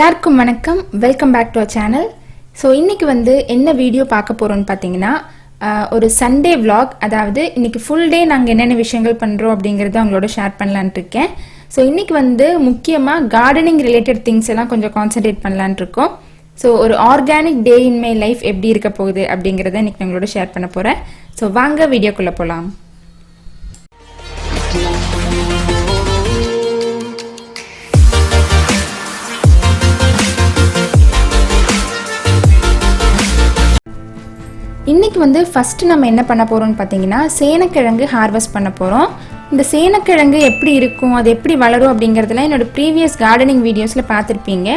எல்லாருக்கும் வணக்கம். Welcome back to our channel. So இன்னைக்கு என்ன வீடியோ பார்க்க போகிறோன்னு பார்த்தீங்கன்னா ஒரு சண்டே vlog. அதாவது இன்னைக்கு ஃபுல் டே நாங்கள் என்னென்ன விஷயங்கள் பண்ணுறோம் அப்படிங்கிறத அவங்களோட ஷேர் பண்ணலான் இருக்கேன். ஸோ இன்னைக்கு முக்கியமாக கார்டனிங் ரிலேட்டட் திங்ஸ் எல்லாம் கொஞ்சம் கான்சென்ட்ரேட் பண்ணலான் இருக்கோம். ஸோ ஒரு organic day in my life எப்படி இருக்க போகுது அப்படிங்கிறத இன்னைக்கு உங்களோட ஷேர் பண்ண போகிறேன். ஸோ வாங்க வீடியோக்குள்ளே போகலாம். இன்னைக்கு ஃபர்ஸ்ட் நம்ம என்ன பண்ண போறோம்னு பார்த்தீங்கன்னா சேனக்கிழங்கு ஹார்வெஸ்ட் பண்ண போறோம். இந்த சேனக்கிழங்கு எப்படி இருக்கும், அது எப்படி வளரும் அப்படிங்கிறதுல என்னோட ப்ரீவியஸ் கார்டனிங் வீடியோஸில் பார்த்துருப்பீங்க.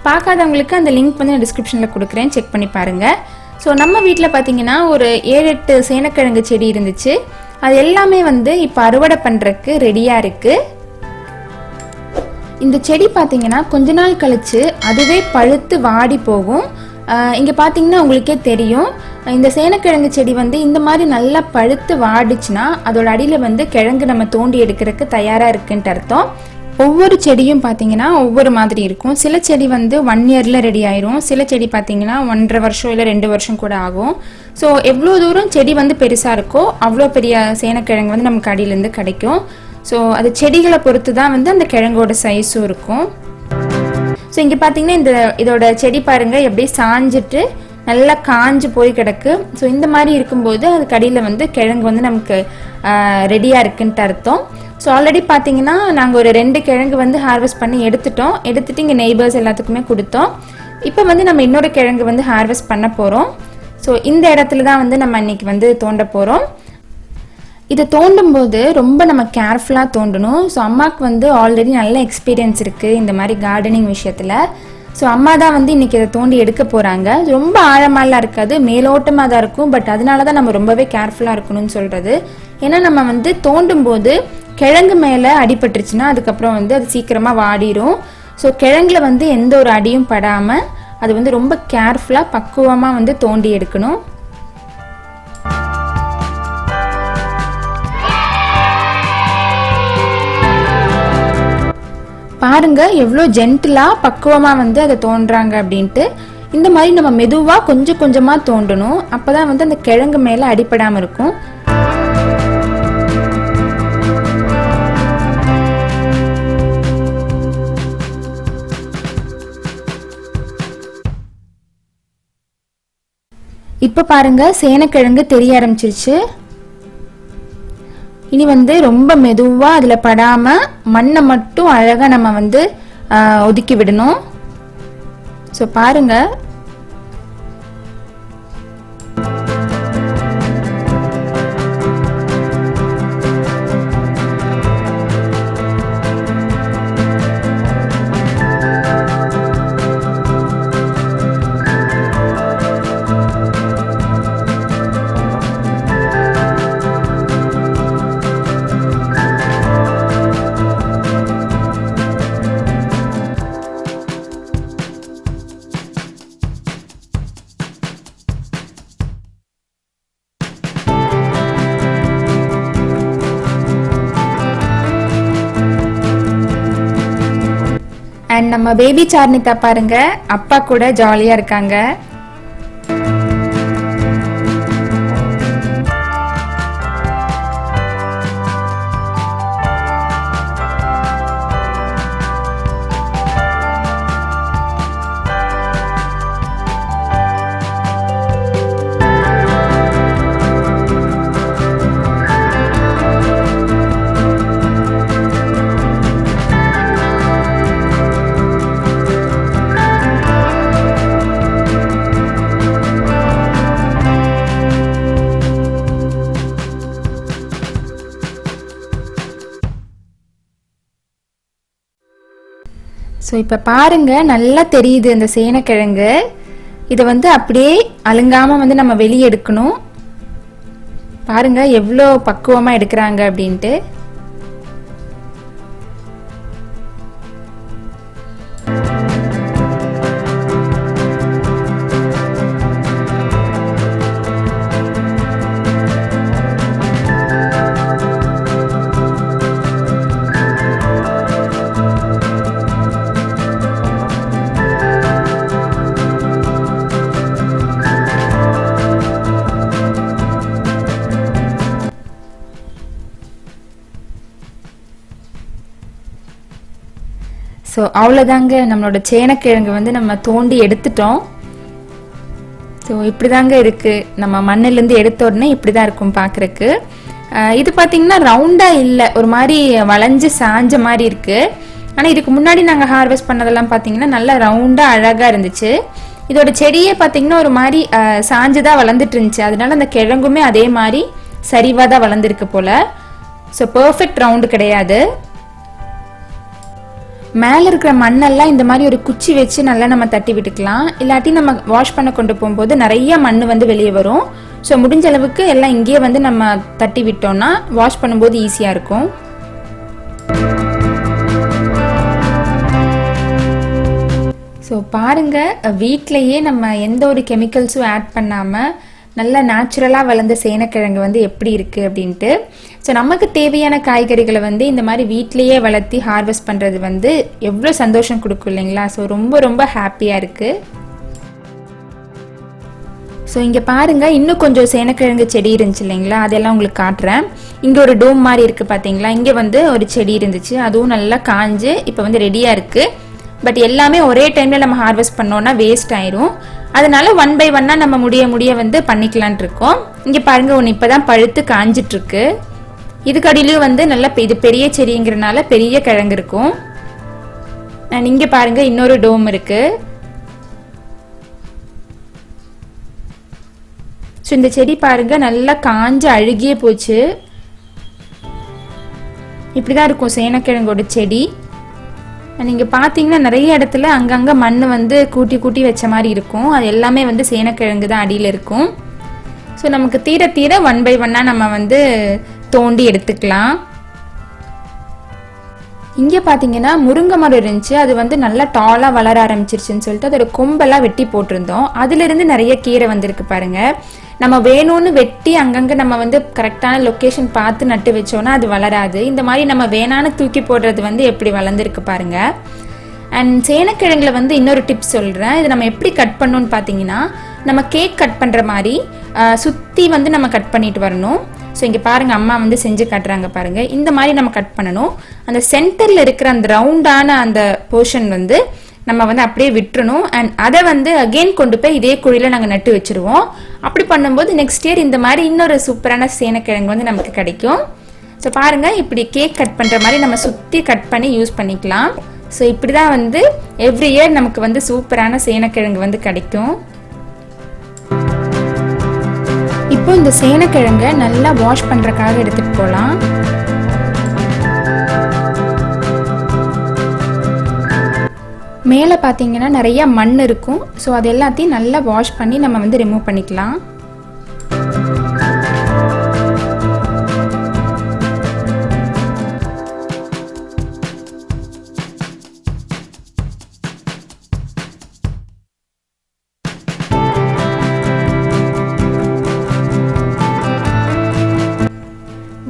பார்க்காதவங்களுக்கு அந்த லிங்க் நான் டிஸ்கிரிப்ஷனில் கொடுக்குறேன், செக் பண்ணி பாருங்க. ஸோ நம்ம வீட்டில் பார்த்தீங்கன்னா ஒரு 7-8 சேனக்கிழங்கு செடி இருந்துச்சு. அது எல்லாமே இப்போ அறுவடை பண்ணுறதுக்கு ரெடியாக இருக்கு. இந்த செடி பார்த்தீங்கன்னா கொஞ்ச நாள் கழிச்சு அதுவே பழுத்து வாடி போகும். இங்கே பார்த்தீங்கன்னா உங்களுக்கே தெரியும், இந்த சேனக்கிழங்கு செடி இந்த மாதிரி நல்லா பழுத்து வாடிச்சுன்னா அதோட அடியில் கிழங்கு நம்ம தோண்டி எடுக்கிறதுக்கு தயாராக இருக்குன்ட்டு அர்த்தம். ஒவ்வொரு செடியும் பார்த்தீங்கன்னா ஒவ்வொரு மாதிரி இருக்கும். சில செடி 1 இயரில் ரெடி ஆயிரும், சில செடி பார்த்தீங்கன்னா 1.5 வருஷம் இல்லை 2 வருஷம் கூட ஆகும். ஸோ எவ்வளோ தூரம் செடி பெருசாக இருக்கோ அவ்வளோ பெரிய சேனக்கிழங்கு நமக்கு அடியிலேருந்து கிடைக்கும். ஸோ அது செடிகளை பொறுத்து தான் அந்த கிழங்கோட சைஸும் இருக்கும். ஸோ இங்கே பார்த்தீங்கன்னா இதோட செடி பாருங்க எப்படி சாஞ்சிட்டு நல்லா காஞ்சு போய் கிடக்கு. ஸோ இந்த மாதிரி இருக்கும்போது அது கடியில் கிழங்கு நமக்கு ரெடியாக இருக்குன்ட்டு அர்த்தம். ஸோ ஆல்ரெடி பார்த்தீங்கன்னா நாங்கள் ஒரு 2 கிழங்கு ஹார்வெஸ்ட் பண்ணி எடுத்துட்டு இங்கே நெய்பர்ஸ் எல்லாத்துக்குமே கொடுத்தோம். இப்போ நம்ம இன்னொரு கிழங்கு ஹார்வெஸ்ட் பண்ண போகிறோம். ஸோ இந்த இடத்துல தான் நம்ம இன்னைக்கு தோண்ட போகிறோம். இதை தோண்டும் போது ரொம்ப நம்ம கேர்ஃபுல்லாக தோண்டணும். ஸோ அம்மாவுக்கு ஆல்ரெடி நல்ல எக்ஸ்பீரியன்ஸ் இருக்குது இந்த மாதிரி கார்டனிங் விஷயத்தில். ஸோ அம்மா தான் இன்னைக்கு இதை தோண்டி எடுக்க போகிறாங்க. ரொம்ப ஆழமாலாம் இருக்காது, மேலோட்டமாக தான் இருக்கும். பட் அதனால தான் நம்ம ரொம்பவே கேர்ஃபுல்லாக இருக்கணும்னு சொல்கிறது. ஏன்னா நம்ம தோண்டும் போது கிழங்கு மேலே அடிபட்டுருச்சுன்னா அதுக்கப்புறம் அது சீக்கிரமாக வாடிடும். ஸோ கிழங்குல எந்த ஒரு அடியும் படாமல் அது ரொம்ப கேர்ஃபுல்லாக பக்குவமாக தோண்டி எடுக்கணும். பாருங்க எவ்வளோ ஜென்டிலா பக்குவமா அதை தோன்றாங்க அப்படின்ட்டு. இந்த மாதிரி நம்ம மெதுவா கொஞ்சம் கொஞ்சமா தோண்டணும். அப்பதான் அந்த கிழங்கு மேல அடிபடாம இருக்கும். இப்ப பாருங்க சேனக்கிழங்கு தெரிய ஆரம்பிச்சிருச்சு. இனி ரொம்ப மெதுவா அதுல படாம மண்ணை மட்டும் அழகா நம்ம ஒதுக்கி விடணும். ஸோ பாருங்க அண்ட் நம்ம பேபி சார்னிதா பாருங்க அப்பா கூட ஜாலியா இருக்காங்க. ஸோ இப்போ பாருங்க நல்லா தெரியுது அந்த சேனக்கிழங்கு. இதை அப்படியே அலுங்காமல் நம்ம வெளியே எடுக்கணும். பாருங்க எவ்வளோ பக்குவமாக எடுக்கிறாங்க அப்படின்ட்டு. ஸோ அவ்வளோதாங்க, நம்மளோட சேனக்கிழங்கு வந்து நம்ம தோண்டி எடுத்துட்டோம். ஸோ இப்படி தாங்க இருக்குது. நம்ம மண்ணிலேருந்து எடுத்த உடனே இப்படி தான் இருக்கும் பார்க்குறக்கு. இது பார்த்திங்கன்னா ரவுண்டாக இல்லை, ஒரு மாதிரி வளைஞ்சு சாஞ்ச மாதிரி இருக்குது. ஆனால் இதுக்கு முன்னாடி நாங்கள் ஹார்வெஸ்ட் பண்ணதெல்லாம் பார்த்திங்கன்னா நல்லா ரவுண்டாக அழகாக இருந்துச்சு. இதோட செடியே பார்த்திங்கன்னா ஒரு மாதிரி சாஞ்சுதான் வளர்ந்துட்டு இருந்துச்சு. அதனால அந்த கிழங்குமே அதே மாதிரி சரிவாக தான் வளர்ந்துருக்கு போல். ஸோ பர்ஃபெக்ட் ரவுண்டு கிடையாது. மேலே இருக்கிற மண்ணெல்லாம் இந்த மாதிரி ஒரு குச்சி வச்சு நல்லா நம்ம தட்டி விட்டுக்கலாம். இல்லாட்டி நம்ம வாஷ் பண்ண கொண்டு போகும்போது நிறைய மண் வந்து வெளியே வரும். ஸோ முடிஞ்ச அளவுக்கு எல்லாம் இங்கேயே வந்து நம்ம தட்டி விட்டோம்னா வாஷ் பண்ணும்போது ஈஸியாக இருக்கும். ஸோ பாருங்கள், வீட்டிலையே நம்ம எந்த ஒரு கெமிக்கல்ஸும் ஆட் பண்ணாமல் நல்லா நேச்சுரலாக வளர்ந்த சேனக்கிழங்கு வந்து எப்படி இருக்குது அப்படின்ட்டு. ஸோ நமக்கு தேவையான காய்கறிகளை வந்து இந்த மாதிரி வீட்டிலையே வளர்த்தி ஹார்வெஸ்ட் பண்ணுறது வந்து எவ்வளோ சந்தோஷம் கொடுக்கும் இல்லைங்களா? ஸோ ரொம்ப ரொம்ப ஹாப்பியாக இருக்குது. ஸோ இங்கே பாருங்கள், இன்னும் கொஞ்சம் சேனக்கிழங்கு செடி இருந்துச்சு இல்லைங்களா? அதெல்லாம் உங்களுக்கு காட்டுறேன். இங்கே ஒரு டோம் மாதிரி இருக்குது பார்த்தீங்களா? இங்கே வந்து ஒரு செடி இருந்துச்சு, அதுவும் நல்லா காஞ்சு இப்போ வந்து ரெடியாக இருக்குது. பட் எல்லாமே ஒரே டைமில் நம்ம ஹார்வெஸ்ட் பண்ணோன்னா வேஸ்ட் ஆயிரும். அதனால 1 by 1 நம்ம முடிய வந்து பண்ணிக்கலான் இருக்கோம். இங்கே பாருங்க, ஒன்று இப்போ தான் பழுத்து காஞ்சிட்ருக்கு. இதுக்கு அடியிலையும் வந்து நல்லா இது பெரிய செடிங்கிறனால பெரிய கிழங்கு இருக்கும். அண்ட் இங்கே பாருங்க, இன்னொரு டோம் இருக்கு. ஸோ இந்த செடி பாருங்க நல்லா காஞ்சு அழுகியே போச்சு. இப்படிதான் இருக்கும் சேனக்கிழங்கோட செடி. நீங்கள் பார்த்தீங்கன்னா நிறைய இடத்துல அங்கங்கே மண் வந்து கூட்டி கூட்டி வச்ச மாதிரி இருக்கும். அது எல்லாமே வந்து சேனக்கிழங்கு தான் அடியில் இருக்கும். ஸோ நமக்கு தீர தீர 1 by 1 நம்ம வந்து தோண்டி எடுத்துக்கலாம். இங்கே பார்த்தீங்கன்னா முருங்கை மரம் இருந்துச்சு, அது வந்து நல்லா டாலாக வளர ஆரம்பிச்சிருச்சுன்னு சொல்லிட்டு அதோட கொம்பெல்லாம் வெட்டி போட்டிருந்தோம். அதுலேருந்து நிறைய கீரை வந்திருக்கு பாருங்க. நம்ம வேணும்னு வெட்டி அங்கங்கே நம்ம வந்து கரெக்டான லொக்கேஷன் பார்த்து நட்டு வச்சோன்னா அது வளராது. இந்த மாதிரி நம்ம வேணான்னு தூக்கி போடுறது வந்து எப்படி வளர்ந்துருக்கு பாருங்க. அண்ட் சேனக்கிழங்குல வந்து இன்னொரு டிப்ஸ் சொல்கிறேன். இது நம்ம எப்படி கட் பண்ணணும்னு பார்த்தீங்கன்னா, நம்ம கேக் கட் பண்ணுற மாதிரி சுற்றி வந்து நம்ம கட் பண்ணிட்டு வரணும். ஸோ இங்கே பாருங்கள், அம்மா வந்து செஞ்சு காட்டுறாங்க பாருங்கள். இந்த மாதிரி நம்ம கட் பண்ணணும். அந்த சென்டரில் இருக்கிற அந்த ரவுண்டான அந்த போர்ஷன் வந்து நம்ம வந்து அப்படியே விட்டுறணும். அண்ட் அதை வந்து அகெயின் கொண்டு போய் இதே குழியில் நாங்கள் நட்டு வச்சுருவோம். அப்படி பண்ணும்போது நெக்ஸ்ட் இயர் இந்த மாதிரி இன்னொரு சூப்பரான சேனக்கிழங்கு வந்து நமக்கு கிடைக்கும். ஸோ பாருங்கள், இப்படி கேக் கட் பண்ணுற மாதிரி நம்ம சுற்றி கட் பண்ணி யூஸ் பண்ணிக்கலாம். ஸோ இப்படி தான் வந்து எவ்ரி இயர் நமக்கு வந்து சூப்பரான சேனக்கிழங்கு வந்து கிடைக்கும். இப்போ இந்த சேனக்கிழங்கை நல்லா வாஷ் பண்ணுறதுக்காக எடுத்துகிட்டு போகலாம். மேலே பார்த்தீங்கன்னா நிறைய மண் இருக்கும். ஸோ அது எல்லாத்தையும் நல்லா வாஷ் பண்ணி நம்ம வந்து ரிமூவ் பண்ணிக்கலாம்.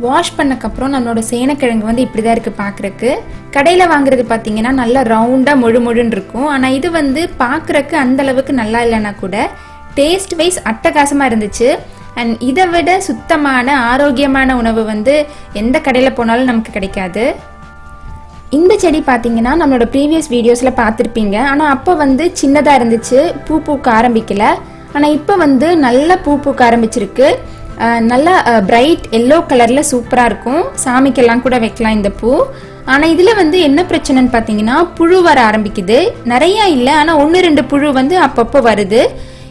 வாஷ் பண்ணக்கப்புறம் நம்மளோட சேனக்கிழங்கு வந்து இப்படி தான் இருக்குது பார்க்குறக்கு. கடையில் வாங்குறது பார்த்தீங்கன்னா நல்லா ரவுண்டாக மொழுன்னு இருக்கும். ஆனால் இது வந்து பார்க்குறக்கு அந்தளவுக்கு நல்லா இல்லைன்னா கூட டேஸ்ட் வைஸ் அட்டகாசமாக இருந்துச்சு. அண்ட் இதை விட சுத்தமான ஆரோக்கியமான உணவு வந்து எந்த கடையில் போனாலும் நமக்கு கிடைக்காது. இந்த செடி பார்த்தீங்கன்னா நம்மளோட ப்ரீவியஸ் வீடியோஸில் பார்த்துருப்பீங்க. ஆனால் அப்போ வந்து சின்னதாக இருந்துச்சு, பூ பூக்க ஆரம்பிக்கலை. ஆனால் இப்போ வந்து நல்லா பூ பூக்க ஆரம்பிச்சிருக்கு. நல்லா பிரைட் எல்லோ கலரில் சூப்பராக இருக்கும். சாமிக்கெல்லாம் கூட வைக்கலாம் இந்த பூ. ஆனால் இதில் வந்து என்ன பிரச்சனைன்னு பார்த்தீங்கன்னா, புழு வர ஆரம்பிக்குது. நிறையா இல்லை, ஆனால் 1-2 புழு வந்து அப்பப்போ வருது.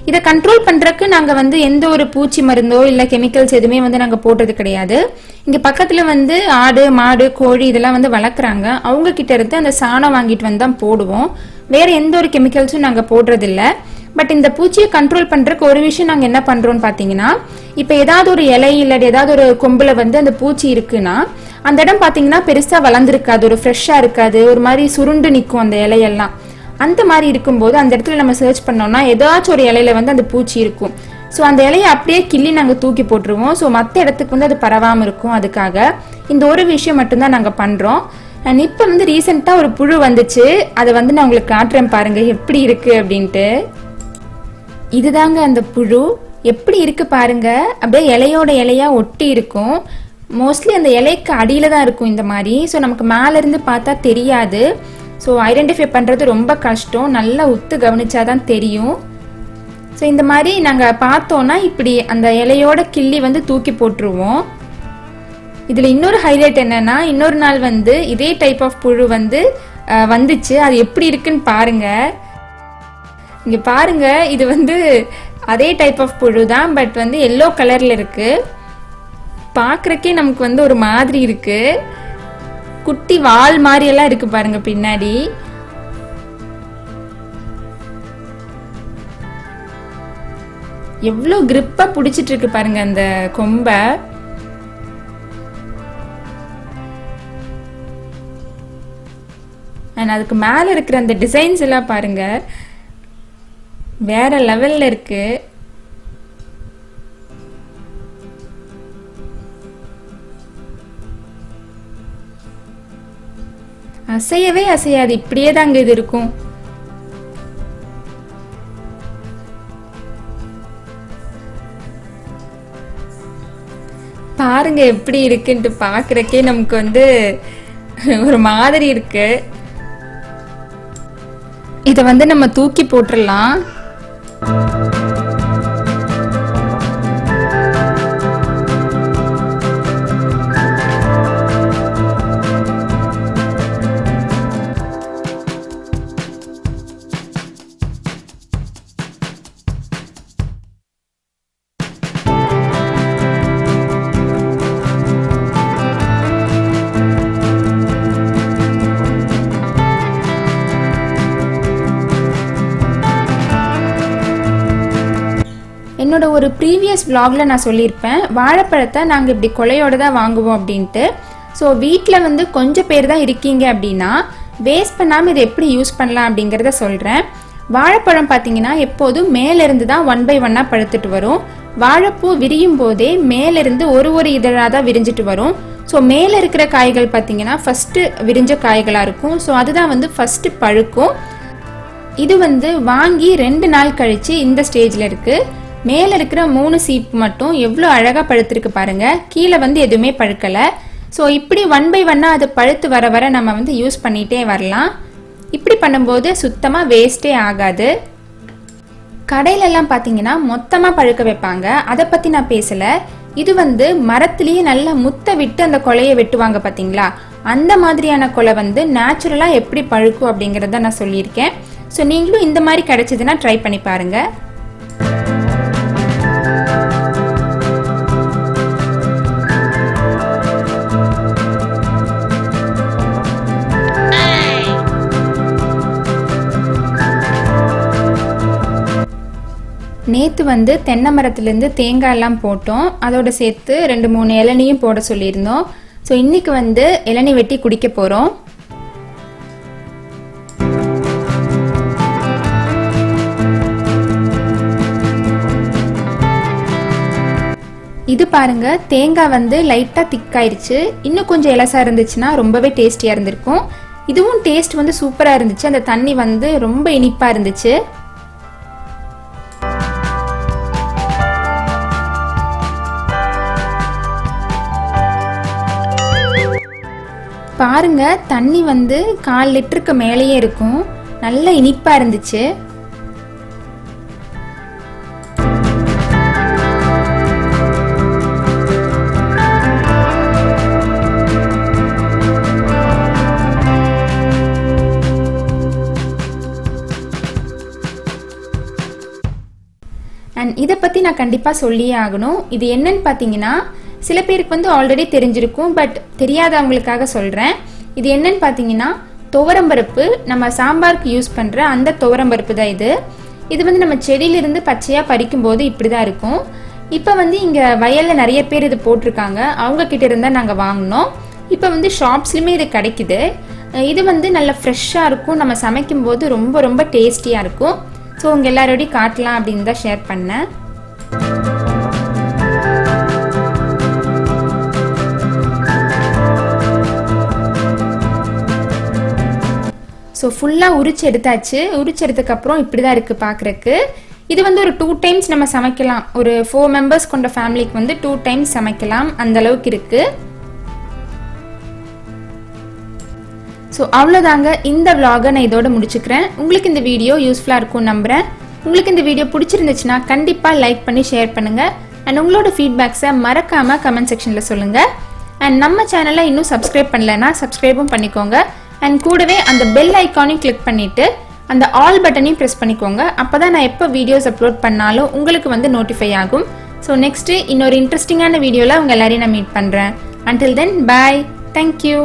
இதை கண்ட்ரோல் பண்ணுறதுக்கு நாங்கள் வந்து எந்த ஒரு பூச்சி மருந்தோ இல்லை கெமிக்கல்ஸ் எதுவுமே வந்து நாங்கள் போடுறது கிடையாது. இங்கே பக்கத்தில் வந்து ஆடு மாடு கோழி இதெல்லாம் வந்து வளர்க்குறாங்க. அவங்க கிட்ட இருந்து அந்த சாணம் வாங்கிட்டு வந்து தான் போடுவோம். வேறு எந்த ஒரு கெமிக்கல்ஸும் நாங்கள் போடுறதில்ல. பட் இந்த பூச்சியை கண்ட்ரோல் பண்ணுறதுக்கு ஒரு விஷயம் நாங்கள் என்ன பண்ணுறோன்னு பார்த்தீங்கன்னா, இப்போ ஏதாவது ஒரு இலை இல்லாட்டி ஏதாவது ஒரு கொம்பில் வந்து அந்த பூச்சி இருக்குன்னா அந்த இடம் பார்த்தீங்கன்னா பெருசாக வளர்ந்துருக்காது, ஒரு ஃப்ரெஷ்ஷாக இருக்காது, ஒரு மாதிரி சுருண்டு நிற்கும் அந்த இலையெல்லாம். அந்த மாதிரி இருக்கும்போது அந்த இடத்துல நம்ம சர்ச் பண்ணோம்னா ஏதாச்சும் ஒரு இலையில வந்து அந்த பூச்சி இருக்கும். ஸோ அந்த இலையை அப்படியே கிள்ளி நாங்கள் தூக்கி போட்டுருவோம். ஸோ மற்ற இடத்துக்கு வந்து அது பரவாமல் இருக்கும். அதுக்காக இந்த ஒரு விஷயம் மட்டும்தான் நாங்கள் பண்ணுறோம். அண்ட் இப்போ வந்து ரீசெண்டாக ஒரு புழு வந்துச்சு, அதை வந்து நான் உங்களுக்கு காட்டுறேன் பாருங்கள் எப்படி இருக்குது அப்படின்ட்டு. இதுதாங்க அந்த புழு, எப்படி இருக்கு பாருங்க. அப்படியே இலையோட இலையா ஒட்டி இருக்கும். மோஸ்ட்லி அந்த இலைக்கு அடியில தான் இருக்கும் இந்த மாதிரி. ஸோ நமக்கு மேலேருந்து பார்த்தா தெரியாது. ஸோ ஐடென்டிஃபை பண்ணுறது ரொம்ப கஷ்டம், நல்லா உத்து கவனிச்சாதான் தெரியும். ஸோ இந்த மாதிரி நாங்கள் பார்த்தோன்னா இப்படி அந்த இலையோட கிள்ளி வந்து தூக்கி போட்டுருவோம். இதில் இன்னொரு ஹைலைட் என்னன்னா, இன்னொரு நாள் வந்து இதே டைப் ஆஃப் புழு வந்து வந்துச்சு. அது எப்படி இருக்குன்னு பாருங்க. இங்கே பாருங்க, இது வந்து அதே டைப் ஆஃப் புழு தான், பட் வந்து எல்லோ கலரில் இருக்கு. பார்க்குறக்கே நமக்கு வந்து ஒரு மாதிரி இருக்கு. குட்டி வால் மாதிரி எல்லாம் இருக்கு பாருங்க பின்னாடி. எவ்வளோ கிரிப்பா பிடிச்சிட்டு இருக்கு பாருங்க அந்த கொம்பை. அண்ட் அதுக்கு மேல இருக்கிற அந்த டிசைன்ஸ் எல்லாம் பாருங்க, வேற லெவல்ல இருக்கு. அசையவே அசையாது, இப்படியே தாங்க இது இருக்கும். பாருங்க எப்படி இருக்குன்ட்டு, பார்க்குறக்கே நமக்கு வந்து ஒரு மாதிரி இருக்கு. இதை வந்து நம்ம தூக்கி போட்டுடலாம். என்னோட ஒரு ப்ரீவியஸ் vlogல நான் சொல்லியிருப்பேன், வாழைப்பழத்தை நாங்கள் இப்படி கொலையோடு தான் வாங்குவோம் அப்படின்ட்டு. ஸோ வீட்டில் வந்து கொஞ்சம் பேர் தான் இருக்கீங்க அப்படின்னா வேஸ்ட் பண்ணாமல் இதை எப்படி யூஸ் பண்ணலாம் அப்படிங்கிறத சொல்கிறேன். வாழைப்பழம் பார்த்தீங்கன்னா எப்போதும் மேலேருந்து தான் 1 by 1 பழுத்துட்டு வரும். வாழைப்பூ விரியும் போதே மேலேருந்து ஒரு இதழாக தான் விரிஞ்சிட்டு வரும். ஸோ மேலே இருக்கிற காய்கள் பார்த்தீங்கன்னா ஃபஸ்ட்டு விரிஞ்ச காய்களாக இருக்கும். ஸோ அதுதான் வந்து ஃபஸ்ட்டு பழுக்கும். இது வந்து வாங்கி 2 நாள் கழித்து இந்த ஸ்டேஜில் இருக்குது. மேலே இருக்கிற 3 சீப்பு மட்டும் எவ்வளோ அழகாக பழுத்திருக்கு பாருங்க, கீழே வந்து எதுவுமே பழுக்கலை. ஸோ இப்படி 1 by 1 அது பழுத்து வர வர நம்ம வந்து யூஸ் பண்ணிகிட்டே வரலாம். இப்படி பண்ணும்போது சுத்தமாக வேஸ்ட்டே ஆகாது. கடையிலெல்லாம் பார்த்தீங்கன்னா மொத்தமாக பழுக்க வைப்பாங்க, அதை பற்றி நான் பேசலை. இது வந்து மரத்துலேயே நல்லா முத்தை விட்டு அந்த கொலையை வெட்டுவாங்க பார்த்தீங்களா, அந்த மாதிரியான கொலை வந்து நேச்சுரலாக எப்படி பழுக்கும் அப்படிங்கிறத நான் சொல்லியிருக்கேன். ஸோ நீங்களும் இந்த மாதிரி கிடைச்சதுன்னா ட்ரை பண்ணி பாருங்கள். நேற்று வந்து தென்னை மரத்துலேருந்து தேங்காய் எல்லாம் போட்டோம், அதோடு சேர்த்து 2-3 இளநியும் போட சொல்லியிருந்தோம். ஸோ இன்னைக்கு வந்து இளநி வெட்டி குடிக்க போகிறோம். இது பாருங்க, தேங்காய் வந்து லைட்டாக திக்காயிருச்சு. இன்னும் கொஞ்சம் இலசாக இருந்துச்சுன்னா ரொம்பவே டேஸ்டியாக இருந்திருக்கும். இதுவும் டேஸ்ட் வந்து சூப்பராக இருந்துச்சு. அந்த தண்ணி வந்து ரொம்ப இனிப்பாக இருந்துச்சு. பாருங்க, தண்ணி வந்து 1/4 லிட்டருக்கு மேலேயே இருக்கும். நல்ல இனிப்பா இருந்துச்சு. அண்ட் இதை பற்றி நான் கண்டிப்பாக சொல்லியே ஆகணும். இது என்னன்னு பார்த்தீங்கன்னா, சில பேருக்கு வந்து ஆல்ரெடி தெரிஞ்சிருக்கும், பட் தெரியாதவங்களுக்காக சொல்கிறேன். இது என்னன்னு பார்த்தீங்கன்னா, துவரம்பருப்பு, நம்ம சாம்பாருக்கு யூஸ் பண்ணுற அந்த துவரம்பருப்பு தான் இது. இது வந்து நம்ம செடியிலிருந்து பச்சையாக பறிக்கும்போது இப்படி தான் இருக்கும். இப்போ வந்து இங்கே வயலில் நிறைய பேர் இது போட்டிருக்காங்க, அவங்கக்கிட்ட இருந்தால் நாங்கள் வாங்கினோம். இப்போ வந்து ஷாப்ஸ்லையுமே இது கிடைக்குது. இது வந்து நல்ல ஃப்ரெஷ்ஷாக இருக்கும், நம்ம சமைக்கும்போது ரொம்ப ரொம்ப டேஸ்டியாக இருக்கும். ஸோ உங்கள் எல்லாரோடையும் காட்டலாம் அப்படின்னு தான் ஷேர் பண்ணேன். ஸோ ஃபுல்லாக உரிச்சு எடுத்தாச்சு. உரிச்சு எடுத்ததுக்கப்புறம் இப்படி தான் இருக்குது பார்க்குறக்கு. இது வந்து ஒரு 2 டைம்ஸ் நம்ம சமைக்கலாம். ஒரு 4 மெம்பர்ஸ் கொண்ட ஃபேமிலிக்கு வந்து 2 டைம்ஸ் சமைக்கலாம், அந்த அளவுக்கு இருக்குது. ஸோ அவ்வளோதாங்க, இந்த vlog-ஐ நான் இதோட முடிச்சுக்கிறேன். உங்களுக்கு இந்த வீடியோ யூஸ்ஃபுல்லாக இருக்கும்னு நம்புகிறேன். உங்களுக்கு இந்த வீடியோ பிடிச்சிருந்துச்சுன்னா கண்டிப்பாக லைக் பண்ணி ஷேர் பண்ணுங்கள். அண்ட் உங்களோட ஃபீட்பேக்ஸை மறக்காமல் கமெண்ட் செக்ஷனில் சொல்லுங்கள். அண்ட் நம்ம சேனலை இன்னும் சப்ஸ்கிரைப் பண்ணலைன்னா சப்ஸ்கிரைபும் பண்ணிக்கோங்க. அண்ட் கூடவே அந்த பெல் ஐக்கானையும் கிளிக் பண்ணிவிட்டு அந்த ஆல் பட்டனையும் ப்ரெஸ் பண்ணிக்கோங்க. அப்போ தான் நான் எப்போ வீடியோஸ் அப்லோட் பண்ணாலும் உங்களுக்கு வந்து நோட்டிஃபை ஆகும். ஸோ நெக்ஸ்ட்டு இன்னொரு இன்ட்ரெஸ்டிங்கான வீடியோவில் உங்கள் எல்லாரையும் நான் மீட் பண்ணுறேன். Until then, bye. Thank you.